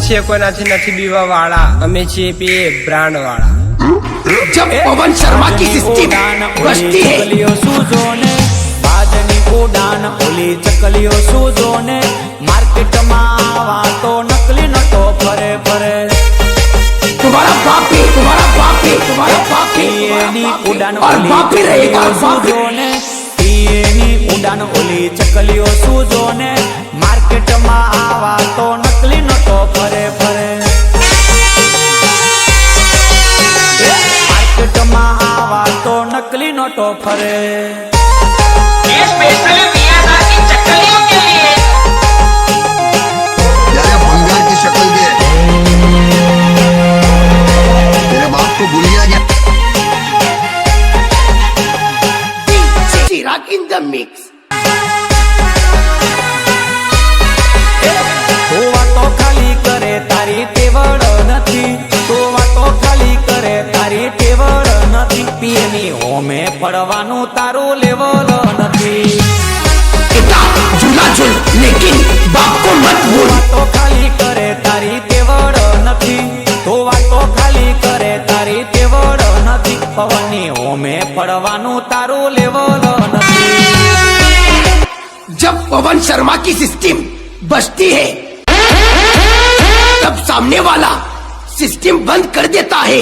છીએ કોઈનાથી નથી બીવા વાળા, અમે છીએ પીએ બ્રાન્ડ વાળા। जब पवन शर्मा की सिस्टम बजती है, सूजोने बाजनी उड़ान ओली चकलियो सूजोने मार्केट में आवा तो नकली नटो फरे फरे। तुम्हारा बाप ही, तुम्हारा बाप ही, तुम्हारा बाप ही, नी उड़ान और ओली बाप ही रहेगा, बाप ही। सूजोने नी उड़ान ओली चकलियो सूजोने मार्केट में आवा तो नकली नटो फरे फरे। मार्केट में आवा तो नकली नोटो फरे। ये स्पेशली मियाँ की चक्कलियों के लिए। यार बंगाल की शक्ल दे, तेरे बाप को भूलिया गया। चिराग इन द मिक्स। तो वातो खाली करे तारी तेवड़ नथी, तो वातो खाली करे तारी तेवड़ नथी। पीएनी होमे पड़वानु तारू लेवल नथी। झूला झूल लेकिन बाप को मत भूल। वातो खाली करे तारी तेवड़ नथी, तो वातो खाली करे तारी तेवड़ नथी। पवनी होमे पड़वानु तारू लेवल नथी। जब पवन शर्मा की सिस्टम बजती है, तब सामने वाला सिस्टम बंद कर देता है।